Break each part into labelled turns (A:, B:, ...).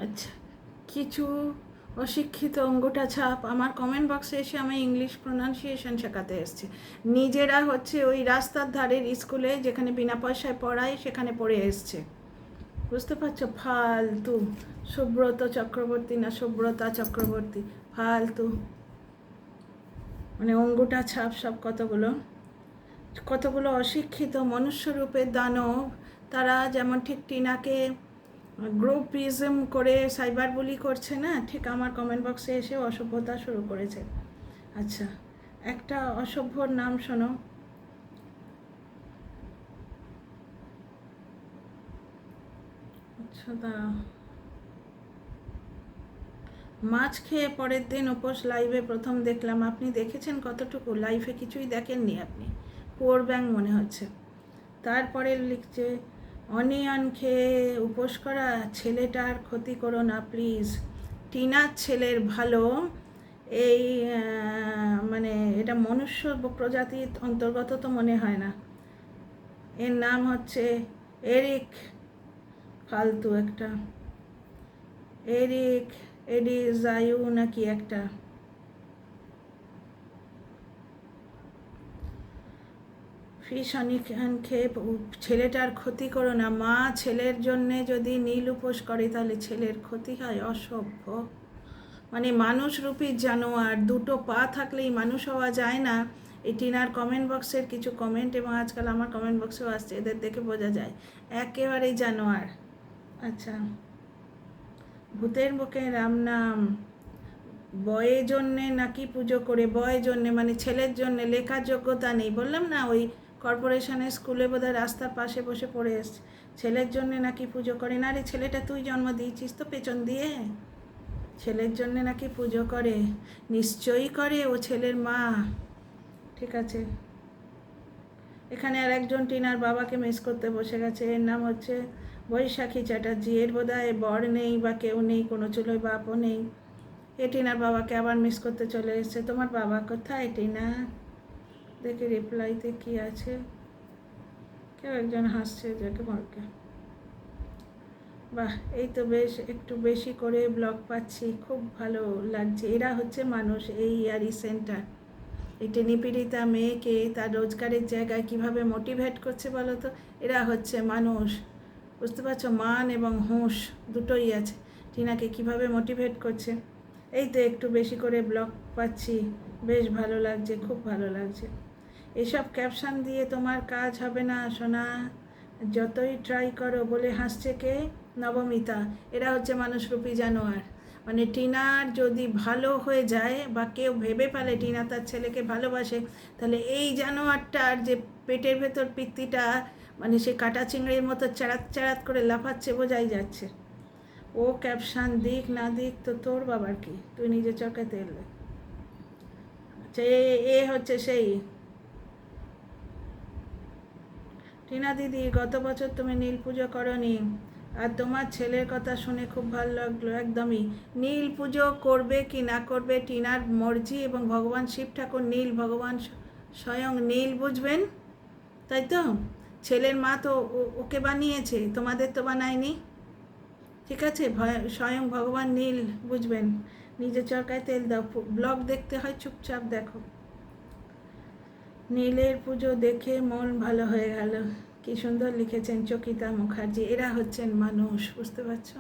A: আচ্ছা, কিছু অশিক্ষিত অঙ্গটা ছাপ আমার কমেন্ট বক্সে এসে আমি ইংলিশ প্রোনাউন্সিয়েশন শেখাতে এসছে। নিজেরা হচ্ছে ওই রাস্তার ধারের স্কুলে যেখানে বিনা পয়সায় পড়ায় সেখানে পড়ে এসছে। বুঝতে পারছো? ফালতু। সুব্রত চক্রবর্তী না সুব্রতা চক্রবর্তী, ফালতু। মানে অঙ্গটা ছাপ সব কতগুলো কতগুলো অশিক্ষিত মনুষ্যরূপের দানব। তারা যেমন ঠিক টিনাকে গ্রুপিজম করে সাইবার বুলি করছে না, ঠিক আমার কমেন্ট বক্সে এসে অসভ্যতা শুরু করেছে। আচ্ছা, একটা অসভ্যর নাম শোনো। আচ্ছা, দাঁড়াও। মাছ খেয়ে পরের দিন উপোস লাইভে প্রথম দেখলাম। আপনি দেখেছেন কতটুকু? লাইভে কিছুই দেখেননি আপনি, পোর ব্যাং মনে হচ্ছে। তারপরে লিখছে অনিয়ন খেয়ে উপোস করা, ছেলেটার ক্ষতি করো না প্লিজ। টিনার ছেলের ভালো। এই মানে এটা মনুষ্য প্রজাতির অন্তর্গত তো মনে হয় না। এর নাম হচ্ছে এরিক, ফালতু একটা এরিক এডিজায়ু নাকি একটা। ফিশ অনিয়ন খেয়ে ছেলেটার ক্ষতি করো না। মা ছেলের জন্যে যদি নীল উপোস করে তাহলে ছেলের ক্ষতি হয়? অসভ্য। মানে মানুষরূপী জানোয়ার। দুটো পা থাকলেই মানুষ হওয়া যায় না। এই টিনার কমেন্ট বক্সের কিছু কমেন্ট এবং আজকাল আমার কমেন্ট বক্সেও আসছে, এদের দেখে বোঝা যায় একেবারেই জানোয়ার। আচ্ছা, ভূতের মুখে রাম নাম। বয়ের জন্যে নাকি পুজো করে? বয়ের জন্যে মানে ছেলের জন্যে। লেখার যোগ্যতা নেই, বললাম না, ওই কর্পোরেশনের স্কুলে বোধহয় রাস্তার পাশে বসে পড়ে এসছে। ছেলের জন্যে নাকি পুজো করে। না রে, ছেলেটা তুই জন্ম দিয়েছিস তো পেছন দিয়ে। ছেলের জন্যে নাকি পুজো করে, নিশ্চয়ই করে, ও ছেলের মা। ঠিক আছে, এখানে আর একজন টিনার বাবাকে মিস করতে বসে গেছে। এর নাম হচ্ছে বৈশাখী চ্যাটার্জি। এর বোধহয় বর নেই বা কেউ নেই, কোনো চুলোয় বাপও নেই। এ টিনার বাবাকে আবার মিস করতে চলে এসছে। তোমার বাবা কোথায় টিনা? দেখে রিপ্লাইতে কি আছে। কেউ একজন হাসছে, যাকে বলকে। বাহ, এই তো বেশ একটু বেশি করে ব্লগ পাচ্ছি, খুব ভালো লাগছে। এরা হচ্ছে মানুষ, এই ইয়ারি সেন্টার। এই টেনিপিড়িতা মেয়েকে তার রোজগারের জায়গায় কিভাবে মোটিভেট করছে বলো তো? এরা হচ্ছে মানুষ। বুঝতে পারছো? মান এবং হুঁশ দুটোই আছে। টিনাকে কিভাবে মোটিভেট করছে। এই তো একটু বেশি করে ব্লগ পাচ্ছি, বেশ ভালো লাগছে, খুব ভালো লাগছে। এসব ক্যাপশন দিয়ে তোমার কাজ হবে না সোনা, যতই ট্রাই করো। বলে হাসছে কে? নবমিতা। এরা হচ্ছে মানুষরূপী জানোয়ার। মানে টিনার যদি ভালো হয়ে যায় বা কেউ ভেবে পেলে টিনা তার ছেলেকে ভালোবাসে, তাহলে এই জানোয়ারটার যে পেটের ভেতর পিত্তিটা, মানে সে কাটা চিংড়ির মতো চারাত চারাত করে লাফাচ্ছে, বোঝাই যাচ্ছে। ও ক্যাপশন দিক না দিক তো তোর বাবার কি, তুই নিজে চোখে তেলবে। আচ্ছা, এ হচ্ছে সেই টিনা দিদি। গত বছর তুমি নীল পুজো করনি, আর তোমার ছেলের কথা শুনে খুব ভালো লাগলো। একদমই, নীল পুজো করবে কি না করবে টিনার মর্জি, এবং ভগবান শিব ঠাকুর নীল, ভগবান স্বয়ং নীল বুঝবেন, তাই তো? ছেলের মা তো ওকে বানিয়েছে, তোমাদের তো বানায়নি। ঠিক আছে, স্বয়ং ভগবান নীল বুঝবেন। নিজের চরকায় তেল দাও। ব্লগ দেখতে হয় চুপচাপ দেখো। নীলের পুজো দেখে মন ভালো হয়ে গেল। কি সুন্দর লিখেছেন চকিতা মুখার্জি। এরা হচ্ছেন মানুষ, বুঝতে পারছ?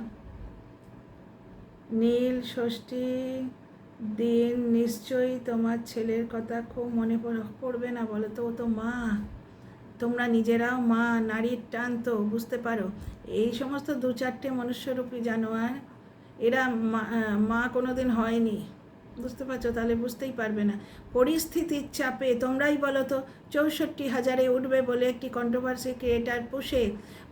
A: নীল ষষ্ঠী দিন নিশ্চয়ই তোমার ছেলের কথা খুব মনে পড়বে না বলো তো? ও তো মা। তোমরা নিজেরাও মা, নারীর টান তো বুঝতে পারো। এই সমস্ত দু চারটে মনুষ্যরূপী জানোয়ার, এরা মা কোনো দিন হয়নি, বুঝতে পারছো? তাহলে বুঝতেই পারবে না। পরিস্থিতির চাপে তোমরাই বলো তো, 64,000-এ উঠবে বলে একটি কন্ট্রোভার্সি ক্রিয়েটার পুষে,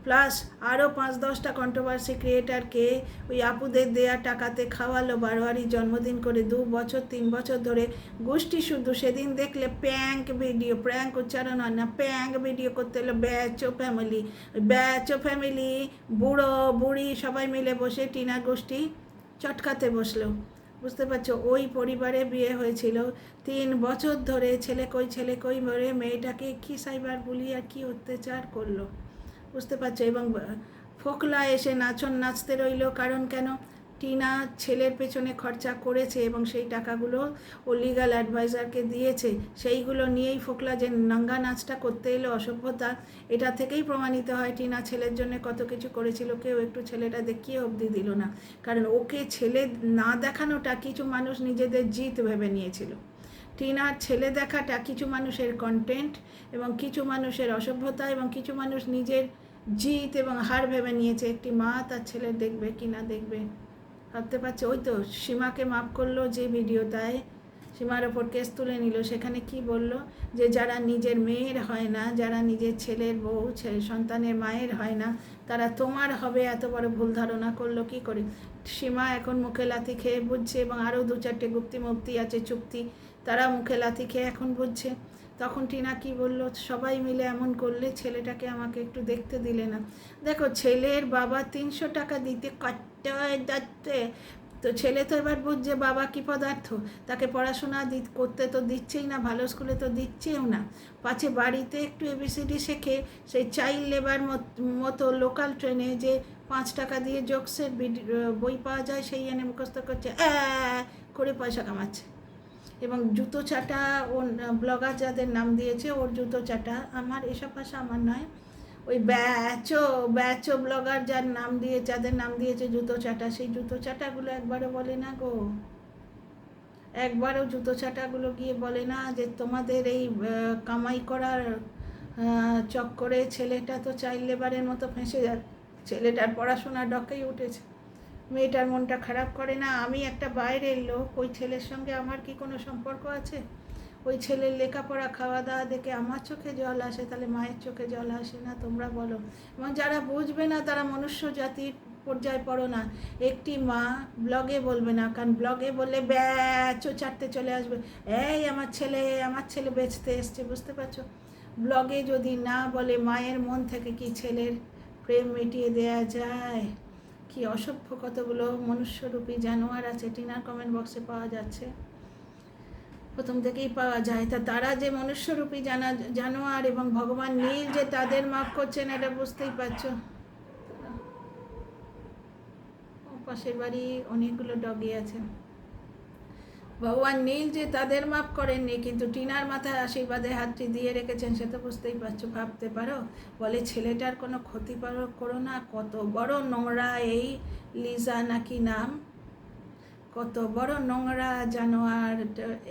A: প্লাস আরও 5-10টা কন্ট্রোভার্সি ক্রিয়েটারকে ওই আপুদের দেয়া টাকাতে খাওয়ালো বারোয়ারি জন্মদিন করে 2 বছর 3 বছর ধরে। গোষ্ঠী শুধু সেদিন দেখলে প্র্যাঙ্ক ভিডিও, প্র্যাঙ্ক উচ্চারণ হয় না, প্র্যাঙ্ক ভিডিও করতে হলো ব্যাচো ফ্যামিলি। ব্যাচো ফ্যামিলি, বুড়ো বুড়ি সবাই মিলে বসে টিনা গোষ্ঠী চটকাতে বসলো। বুঝতে পারছো? ওই পরিবারে বিয়ে হয়েছিল 3 বছর ধরে। ছেলে কই মরে মেয়েটাকে কী সাইবার বুলি আর কী অত্যাচার করলো, বুঝতে পারছো? এবং ফোকলা এসে নাচতে রইল। কারণ কেন? টিনা ছেলের পেছনে খরচা করেছে এবং সেই টাকাগুলো ও লিগ্যাল অ্যাডভাইজারকে দিয়েছে, সেইগুলো নিয়েই ফোকলা যে নাঙ্গা নাচটা করতে এলো অসভ্যতা, এটা থেকেই প্রমাণিত হয় টিনা ছেলের জন্য কত কিছু করেছিল। কেউ একটু ছেলেটা দেখিয়ে অবধি দিল না, কারণ ওকে ছেলে না দেখানোটা কিছু মানুষ নিজেদের জিত ভেবে নিয়েছিল। টিনার ছেলে দেখাটা কিছু মানুষের কন্টেন্ট এবং কিছু মানুষের অসভ্যতা এবং কিছু মানুষ নিজের জিত এবং হার ভেবে নিয়েছে। একটি মা তার ছেলে দেখবে কি না দেখবে ভাবতে পারছে। ওই তো সীমাকে মাফ করলো যে ভিডিওটায় সীমার ওপর কেস তুলে নিল, সেখানে কি বলল যে যারা নিজের মেয়ের হয় না, যারা নিজের ছেলের বউ সন্তানের মায়ের হয় না, তারা তোমার হবে, এত বড় ভুল ধারণা করলো কি করে। সীমা এখন মুখে লাথি খেয়ে বুঝছে এবং আরও 2-4টে গুপ্তি মুক্তি আছে চুক্তি, তারা মুখে লাথি খেয়ে এখন বুঝছে। তখন টিনা কি বলল, সবাই মিলে এমন করলে ছেলেটাকে আমাকে একটু দেখতে দিলে না। দেখো ছেলের বাবা 300 টাকা দিতে কষ্ট যাচ্ছে, তো ছেলে তো এবার বুঝছে বাবা কি পদার্থ, তাকে পড়াশোনা করতে তো দিচ্ছেই না, ভালো স্কুলে তো দিচ্ছেও না, পাছে বাড়িতে একটু এবিসিডি শেখে সেই চাইল্ড লেবার মতো লোকাল ট্রেনে যে 5 টাকা দিয়ে জোকসের বই পাওয়া যায় সেই এনে মুখস্থ করছে করে পয়সা কামাচ্ছে। এবং জুতো চাটা ও ব্লগার যাদের নাম দিয়েছে ওর জুতো চাটা, আমার এসব ভাষা আমার নয়, ওই ব্যাচো ব্লগার যার নাম দিয়ে যাদের নাম দিয়েছে জুতো চাটা, সেই জুতো চাটাগুলো একবারও বলে না গো, একবারও জুতো চাটাগুলো গিয়ে বলে না যে তোমাদের এই কামাই করার চক্করে ছেলেটা তো চাইল্ড লেবারের মতো ফেঁসে যাচ্ছে, ছেলেটার পড়াশোনার ডকেই উঠেছে, মেয়েটার মনটা খারাপ করে না। আমি একটা বাইরের লোক, ওই ছেলের সঙ্গে আমার কি কোনো সম্পর্ক আছে? ওই ছেলের লেখাপড়া খাওয়া দাওয়া দেখে আমার চোখে জল আসে, তাহলে মায়ের চোখে জল আসে না? তোমরা বলো। এবং যারা বুঝবে না তারা মনুষ্য জাতির পর্যায়ে পড়ো না। একটি মা ব্লগে বলবে না, কারণ ব্লগে বললে ব্যাচও চারটে চলে আসবে, এই আমার ছেলে বেচতে এসছে, বুঝতে পারছো? ব্লগে যদি না বলে মায়ের মন থেকে কি ছেলের প্রেম মিটিয়ে দেয়া যায়? কি অসভ্য কতগুলো মনুষ্যরূপী জানোয়ার আছে টিনার কমেন্ট বক্সে পাওয়া যাচ্ছে, প্রথম থেকেই পাওয়া যায়। তা তারা যে মনুষ্যরূপী জানোয়ার এবং ভগবান নীল যে তাদের মাফ করছেন এটা বুঝতেই পারছো। পাশের বাড়ি অনেকগুলো ডগি আছে, ভগবান নীল যে তাদের মাফ করেননি কিন্তু টিনার মাথায় আশীর্বাদে হাতটি দিয়ে রেখেছেন, সে তো বুঝতেই পারছো। ভাবতে পারো, বলে ছেলেটার কোনো ক্ষতি করো না। কত বড় নোংরা এই লিজা নাকি নাম, কত বড় নোংরা জানোয়ার।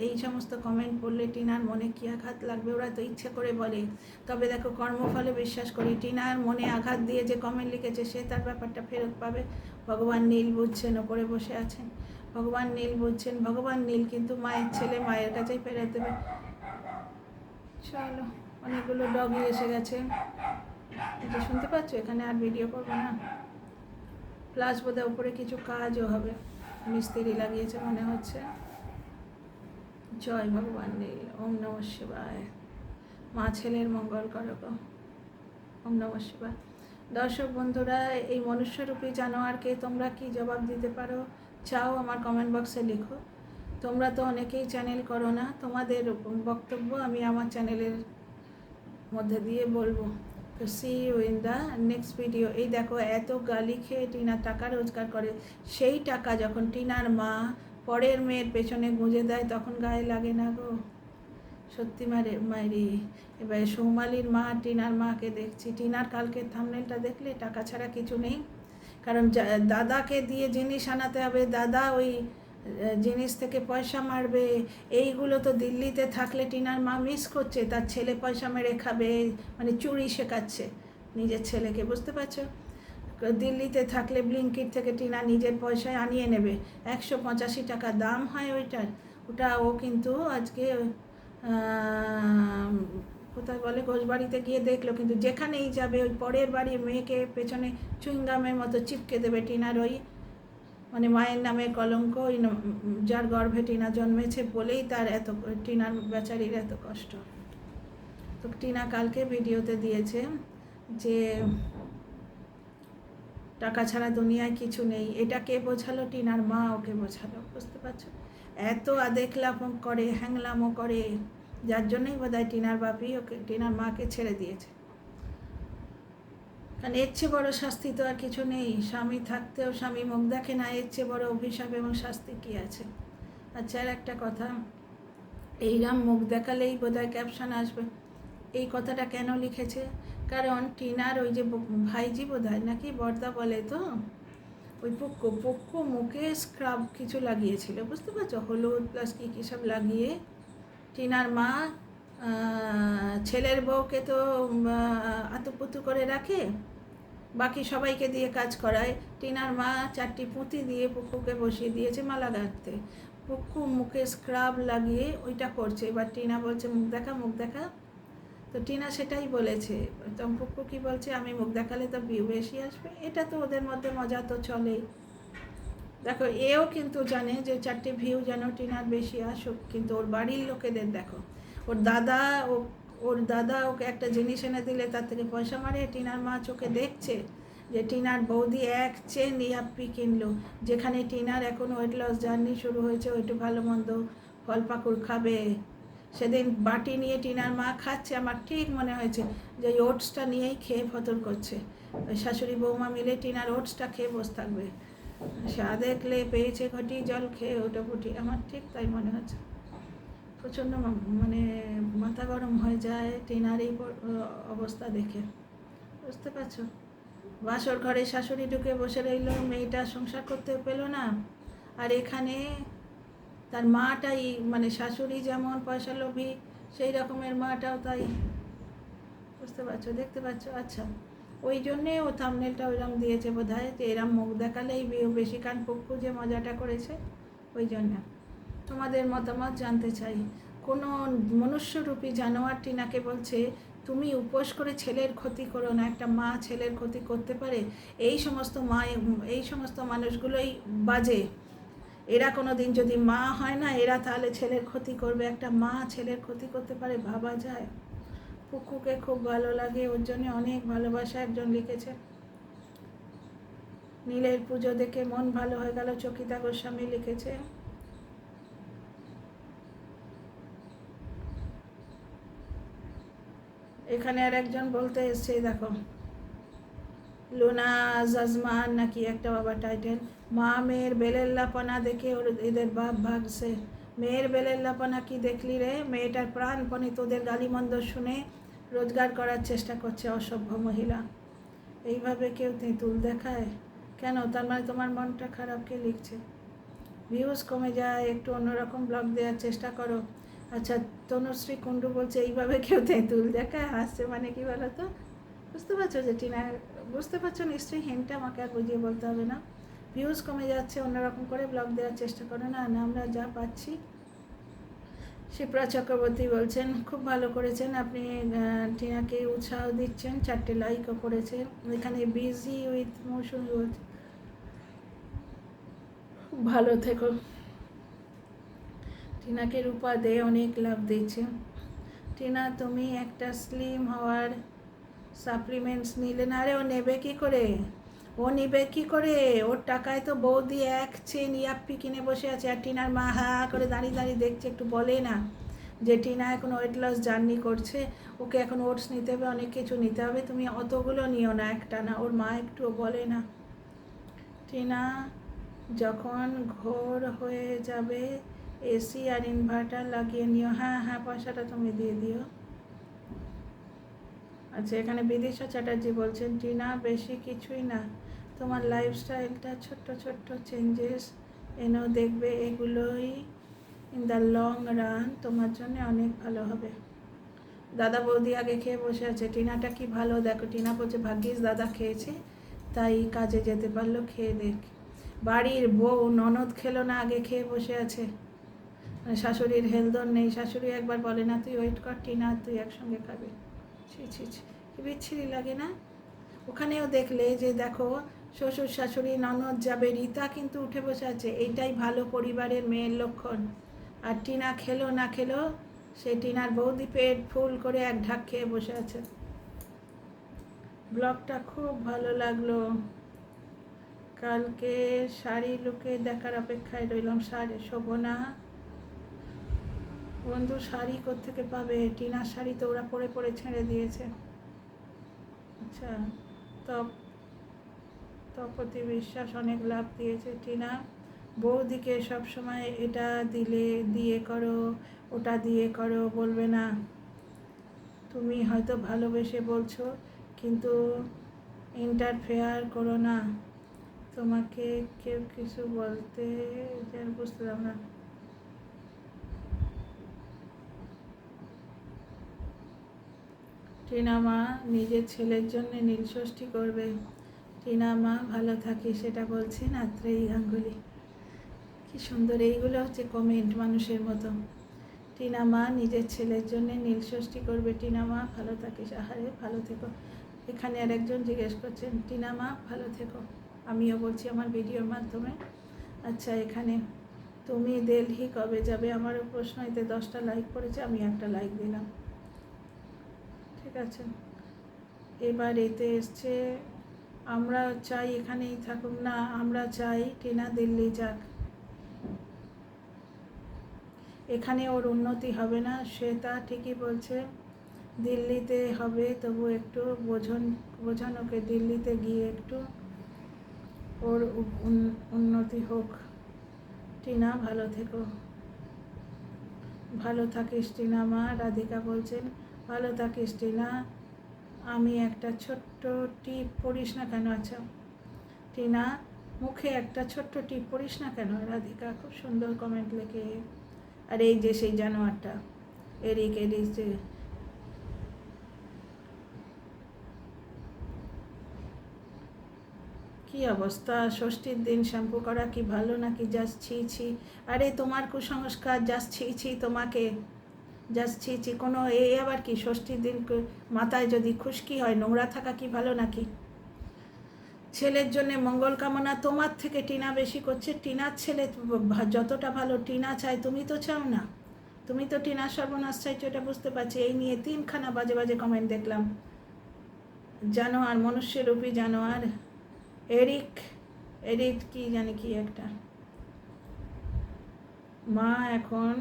A: এই সমস্ত কমেন্ট পড়লে টিনার মনে কী আঘাত লাগবে, ওরা তো ইচ্ছে করে বলে। তবে দেখো কর্মফলে বিশ্বাস করি, টিনার মনে আঘাত দিয়ে যে কমেন্ট লিখেছে সে তার ব্যাপারটা ফেরত পাবে। ভগবান নীল বুঝছেন, ওপরে বসে আছেন, ভগবান নীল বুঝছেন, ভগবান নীল কিন্তু মায়ের ছেলে মায়ের কাছেই ফেরত দেবে। চলো, অনেকগুলো ডগি এসে গেছে, এটা শুনতে পাচ্ছ? এখানে আর ভিডিও করবো না, প্লাস বোধহয় উপরে কিছু কাজও হবে, মিস্ত্রি লাগিয়েছে মনে হচ্ছে। জয় ভগবান নীল, ওম নমঃ শিবায়, মা ছেলের মঙ্গল করো গো, ওম নমঃ শিবায়। দর্শক বন্ধুরা, এই মনুষ্যরূপী জানোয়ারকে তোমরা কি জবাব দিতে পারো চাও আমার কমেন্ট বক্সে লিখো। তোমরা তো অনেকেই চ্যানেল করো না, তোমাদের বক্তব্য আমি আমার চ্যানেলের মধ্যে দিয়ে বলবো। তো see you in the next video. এই দেখো এত গালি খেয়ে টিনা টাকা রোজগার করে, সেই টাকা যখন টিনার মা পরের মেয়ের পেছনে গুঁজে দেয় তখন গায়ে লাগে না গো, সত্যি মায়েরি। এবার সৌমালির মা টিনার মাকে দেখছি, টিনার কালকের থাম্বনেলটা দেখলে টাকা ছাড়া কিছু নেই, কারণ দাদাকে দিয়ে জিনিস আনাতে হবে, দাদা ওই জিনিস থেকে পয়সা মারবে, এইগুলো তো দিল্লিতে থাকলে টিনার মা মিস করছে, তার ছেলে পয়সা মেরে খাবে, মানে চুরি শেখাচ্ছে নিজের ছেলেকে, বুঝতে পারছো? দিল্লিতে থাকলে ব্লিঙ্কিট থেকে টিনা নিজের পয়সায় আনিয়ে নেবে, 185 টাকা দাম হয় ওইটার, ওটা ও কিন্তু আজকে কোথায় বলে ঘোষবাড়িতে গিয়ে দেখলো, কিন্তু যেখানেই যাবে ওই পরের বাড়ির মেয়েকে পেছনে চুইংগামের মতো চিপকে দেবে টিনার ওই মানে মায়ের নামে কলঙ্ক, ওই যার গর্ভে টিনা জন্মেছে বলেই তার এত, টিনার বেচারির এত কষ্ট। তো টিনা কালকে ভিডিওতে দিয়েছে যে টাকা ছাড়া দুনিয়ায় কিছু নেই, এটা কে বোঝালো? টিনার মা ওকে বোঝালো, বুঝতে পারছো? এত আদেখলামো করে, হ্যাংলামো করে, যার জন্যই বোধহয় টিনার বাপি ওকে, টিনার মাকে ছেড়ে দিয়েছে। কারণ এর চেয়ে বড় শাস্তি তো আর কিছু নেই। স্বামী থাকতেও স্বামী মুখ দেখে না, এর চেয়ে বড় অভিশাপ এবং শাস্তি কী আছে? আচ্ছা, আর একটা কথা, এইরাম মুখ দেখালেই বোধহয় ক্যাপশন আসবে। এই কথাটা কেন লিখেছে? কারণ টিনার ওই যে ভাইজি বোধহয় নাকি বর্দা বলে তো, ওই পোক্কো মুখে স্ক্রাব কিছু লাগিয়েছিল, বুঝতে পারছো, হলুদ প্লাস কী সব লাগিয়ে। টিনার মা ছেলের বউকে তো আতুপুতু করে রাখে, বাকি সবাইকে দিয়ে কাজ করায়। টিনার মা 4টি পুঁতি দিয়ে পুকুকে বসিয়ে দিয়েছে মালা গাঁথতে। পুকু মুখে স্ক্রাব লাগিয়ে ওইটা করছে। এবার টিনা বলছে মুখ দেখা, মুখ দেখা। তো টিনা সেটাই বলেছে। তো পুকু কী বলছে, আমি মুখ দেখালে তো ভিউ বেশি আসবে। এটা তো ওদের মধ্যে মজা তো চলেই। দেখো, এও কিন্তু জানে যে 4টি ভিউ যেন টিনার বেশি আসুক, কিন্তু ওর বাড়ির লোকেদের দেখো, ওর দাদা ওকে একটা জিনিস এনে দিলে তার থেকে পয়সা মারে। টিনার মা চোখে দেখছে যে টিনার বৌদি এক চেন ইয়াপ্পি কিনলো, যেখানে টিনার এখন ওয়েট লস জার্নি শুরু হয়েছে, ওইটু ভালো মন্দ ফল পাকুড় খাবে। সেদিন বাটি নিয়ে টিনার মা খাচ্ছে, আমার ঠিক মনে হয়েছে যে ওই ওটসটা নিয়েই খেয়ে ফতর করছে। ওই শাশুড়ি বৌমা মিলে টিনার ওটসটা খেয়ে বসে থাকবে। সা দেখলে পেয়েছে ঘটি জল খেয়ে ওটাপুটি, আমার ঠিক তাই মনে হচ্ছে। প্রচণ্ড মানে মাথা গরম হয়ে যায় টিনার এই অবস্থা দেখে, বুঝতে পারছো? বাসর ঘরে শাশুড়ি ঢুকে বসে রইল, মেয়েটা সংসার করতেও পেল না। আর এখানে তার মাটাই, মানে শাশুড়ি যেমন পয়সা লোভী, সেই রকমের মাটাও তাই, বুঝতে পারছো, দেখতে পাচ্ছ? আচ্ছা, ওই জন্যে ও থাম্বনেলটা ওইরকম দিয়েছে বোধহয়, যে এরম মুখ দেখালেই বেশি কান পক্কু যে মজাটা করেছে, ওই জন্য। তোমাদের মতামত জানতে চাই। কোনো মনুষ্যরূপী জানোয়ার টিনাকে বলছে তুমি উপোস করে ছেলের ক্ষতি করো না। একটা মা ছেলের ক্ষতি করতে পারে? এই সমস্ত মানুষগুলোই বাজে। এরা কোনো দিন যদি মা হয় না, এরা তাহলে ছেলের ক্ষতি করবে। একটা মা ছেলের ক্ষতি করতে পারে? ভাবা যায়? পুকুকে খুব ভালো লাগে, ওর জন্য অনেক ভালোবাসা। একজন লিখেছে, নীলের পুজো দেখে মন ভালো হয়ে গেল, চকিতা গোস্বামী লিখেছে। এখানে আর একজন বলতে এসছে, দেখো, লুনা জাজমান নাকি একটা বাবা টাইটেল, মা মেয়ের বেলেল্লাপনা দেখে এদের বাপ ভাগছে। মেয়ের বেলেল্লাপনা কি দেখলি রে? মেয়েটার প্রাণপণে তোদের গালিমন্দ শুনে রোজগার করার চেষ্টা করছে, অসভ্য মহিলা। এইভাবে কেউ তেঁতুল দেখায় কেন? তার মানে তোমার মনটা খারাপ। কে লিখছে? ভিউজ কমে যায়, একটু অন্যরকম ব্লগ দেওয়ার চেষ্টা করো। আচ্ছা, তনুশ্রী কুণ্ডু বলছে এইভাবে কেউ তেঁতুল দেখায়? হাসছে মানে কি বলো তো? বুঝতে পারছো যে টিনা, বুঝতে পারছো নিশ্চয়ই, হিন্টটা আমাকে আর বুঝিয়ে বলতে হবে না। ভিউজ কমে যাচ্ছে, অন্যরকম করে ব্লগ দেওয়ার চেষ্টা করো না। আমরা যা পাচ্ছি। শিপ্রা চক্রবর্তী বলছেন খুব ভালো করেছেন আপনি, টিনাকে উৎসাহ দিচ্ছেন, 4টে লাইকও করেছে। এখানে বিজি উইথ মৌসুমি বলছে ভালো থেকো। টিনাকে রূপা দে অনেক লাভ দিচ্ছে। টিনা তুমি একটা স্লিম হওয়ার সাপ্লিমেন্টস নিলে না? আরে ও নেবে কী করে? ওর টাকায় তো বৌদি এক চেন ইয়াপ্পি কিনে বসে আছে, আর টিনার মা হা করে দাঁড়িয়ে দাঁড়িয়ে দেখছে। একটু বলে না যে টিনা এখন ওয়েট লস জার্নি করছে, ওকে এখন ওটস নিতে হবে, অনেক কিছু নিতে হবে, তুমি অতগুলো নিও না একটা না। ওর মা একটুও বলে না? টিনা যখন ঘোর হয়ে যাবে এসি আর ইনভার্টার লাগিয়ে নিও। হ্যাঁ হ্যাঁ, পয়সাটা তুমি দিয়ে দিও। আচ্ছা, এখানে বিদিশা চ্যাটার্জি বলছেন টিনা বেশি কিছুই না, তোমার লাইফস্টাইলটা ছোট্ট ছোট্ট চেঞ্জেস এনো, দেখবে এগুলোই ইন দ্য লং রান তোমার জন্য অনেক ভালো হবে। দাদা বৌদি আগে খেয়ে বসে আছে, টিনাটা কি ভালো দেখো। টিনা বলছে ভাগ্যিস দাদা খেয়েছে, তাই কাজে যেতে পারলো, খেয়ে দেখ। বাড়ির বউ ননদ খেলো না, আগে খেয়ে বসে আছে। মানে শাশুড়ির হেলদোল নেই, শাশুড়ি একবার বলে না তুই ওয়েট কর টিনা, তুই একসঙ্গে খাবি। ছি ছি ছি, কি বিচ্ছিরি লাগে না? ওখানেও দেখলে যে দেখো, শ্বশুর শাশুড়ি ননদ যাবে, রীতা কিন্তু উঠে বসে আছে। এইটাই ভালো পরিবারের মেয়ের লক্ষণ। আর টিনা খেলো না খেলো, সে টিনার বৌদি পেট ফুল করে এক ঢাক খেয়ে বসে আছে। ব্লগটা খুব ভালো লাগলো, কালকে শাড়ি লুকে দেখার অপেক্ষায় রইলাম। শাড়ি শোভনা বন্ধু শাড়ি কোত্থেকে পাবে? টিনার শাড়ি তো ওরা পরে পরে ছেড়ে দিয়েছে। আচ্ছা, তপ তপতি বিশ্বাস অনেক লাভ দিয়েছে। টিনা বৌদিকে সবসময় এটা দিয়ে করো, ওটা দিয়ে করো বলবে না। তুমি হয়তো ভালোবেসে বলছো, কিন্তু ইন্টারফেয়ার করো না। তোমাকে কেউ কিছু বলতে বুঝতে না। টিনা মা নিজের ছেলের জন্য নীলষষ্ঠী করবে। টিনা মা ভালো থাকি সেটা বলছেন আত্রেয়ী গাঙ্গুলি। কি সুন্দর, এইগুলো হচ্ছে কমেন্ট মানুষের মতো। টিনা মা নিজের ছেলের জন্য নীলষষ্ঠী করবে। টিনা মা ভালো থাকিস। আহারে ভালো থেকো। এখানে আর একজন জিজ্ঞেস করছেন টিনা মা ভালো থেকো, আমিও বলছি আমার ভিডিওর মাধ্যমে। আচ্ছা, এখানে তুমি দিল্লি কবে যাবে? আমারও প্রশ্ন, এতে 10টা লাইক পড়েছে, আমি একটা লাইক দিলাম। ঠিক আছে, এবার এতে এসছে আমরা চাই এখানেই থাকুক না, আমরা চাই টিনা দিল্লি যাক, এখানে ওর উন্নতি হবে না। শ্বেতা ঠিকই বলছে, দিল্লিতে হবে, তবু একটু বোঝান ওকে, দিল্লিতে গিয়ে একটু ওর উন্নতি হোক। টিনা ভালো থেকো, ভালো থাকিস টিনা মা। রাধিকা বলছেন ভালো থাকিস টিনা। আমি একটা ছোট্ট টিপ পড়িস না কেন? আচ্ছা টিনা, মুখে একটা ছোট্ট টিপ পড়িস না কেন? রাধিকা খুব সুন্দর কমেন্ট লেখে। আর এই যে সেই জানোয়ারটা এরিক যে কি অবস্থা, ষষ্ঠীর দিন শ্যাম্পু করা কি ভালো নাকি? জাস্ট ছি ছি। আরে তোমার কুসংস্কার, জাস্ট ছি ছি, তোমাকে জাস্ট ছি ছি। কোনো আবার কি ষষ্ঠীর দিন মাথায় যদি খুশকি হয়, নোংরা থাকা কি ভালো নাকি? ছেলের জন্য মঙ্গল কামনা তোমার থেকে টিনা বেশি করছে। টিনার ছেলে যতটা ভালো টিনা চায়, তুমি তো চাও না। তুমি তো টিনার সর্বনাশ চাইছো, এটা বুঝতে পারছি। এই নিয়ে 3খানা বাজে বাজে কমেন্ট দেখলাম। জানোয়ার, মনুষ্যরূপী জানোয়ার। এরিক কি জানি কি একটা। মা এখন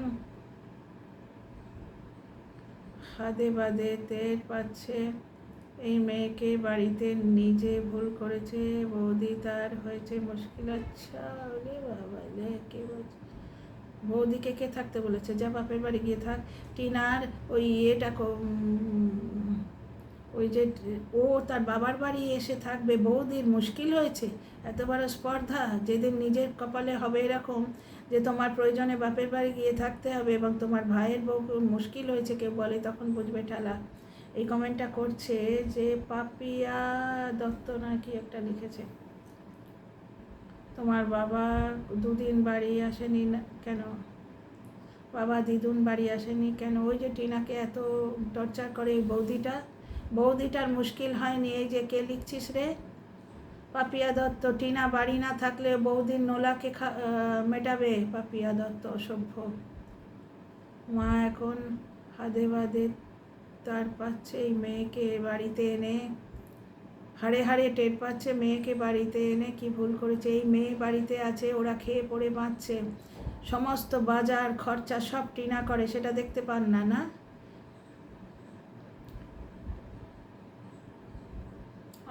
A: হাদে বাদে টের পাচ্ছে এই মেয়েকে বাড়িতে নিজে ভুল করেছে, বৌদি তার হয়েছে মুশকিল। আচ্ছা ওরে বাবা, কে বলছে? বৌদিকে কে থাকতে বলেছে? যা বাপের বাড়ি গিয়ে থাক। টিনার ওই ওই যে ও তার বাবার বাড়ি এসে থাকবে, বৌদির মুশকিল হয়েছে। এত বড় স্পর্ধা, যেদিন নিজের কপালে হবে এরকম যে তোমার প্রয়োজনে বাপের বাড়ি গিয়ে থাকতে হবে এবং তোমার ভাইয়ের বউ মুশকিল হয়েছে কেউ বলে, তখন বুঝবে ঠেলা। এই কমেন্টটা করছে যে পাপিয়া দত্ত না কি একটা লিখেছে। তোমার বাবা দুদিন বাড়ি আসেনি কেন? বাবা দিদুন বাড়ি আসেনি কেন? ওই যে টিনাকে এত টর্চার করে এই বৌদিটার মুশকিল হয়নি। এই যে কে লিখছিস রে? পাপিয়া দত্ত। টিনা বাড়ি না থাকলে বৌদির নোলাকে মেটাবে। পাপিয়া দত্ত অসভ্য। মা এখন হাদে বাদে তার পাচ্ছে এই মেয়েকে বাড়িতে এনে, হাড়ে হাড়ে টের পাচ্ছে মেয়েকে বাড়িতে এনে কি ভুল করেছে। এই মেয়ে বাড়িতে আছে, ওরা খেয়ে পড়ে বাঁচছে, সমস্ত বাজার খরচা সব টিনা করে, সেটা দেখতে পান না? না,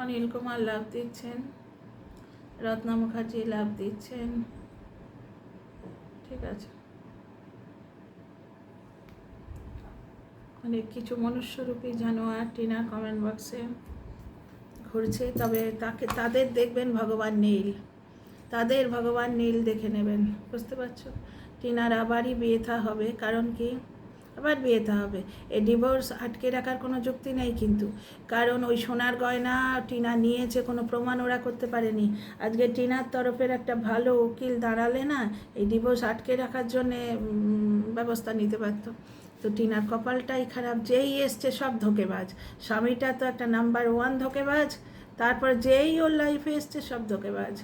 A: অনিল কুমার লাভ দিচ্ছেন, রত্না মুখার্জি লাভ দিচ্ছেন। ঠিক আছে, অনেক কিছু মনুষ্যরূপী জানোয়ার টিনার কমেন্ট বক্সে ঘুরছে। তবে তাদের দেখবেন ভগবান নীল, তাদের ভগবান নীল দেখে নেবেন, বুঝতে পারছো? টিনার আবারই বিয়ে হবে। কারণ কি আবার বিয়ে হবে? এই ডিভোর্স আটকে রাখার কোনো যুক্তি নেই কিন্তু, কারণ ওই সোনার গয়না টিনা নিয়েছে, কোনো প্রমাণ ওরা করতে পারেনি। আজকে টিনার তরফের একটা ভালো উকিল দাঁড়ালে না, এই ডিভোর্স আটকে রাখার জন্যে ব্যবস্থা নিতে পারতো। তো টিনার কপালটাই খারাপ, যেই এসছে সব ধোঁকেবাজ। স্বামীটা তো একটা নাম্বার 1 ধোঁকেবাজ, তারপর যেই ওর লাইফে এসছে সব ধোঁকেবাজ।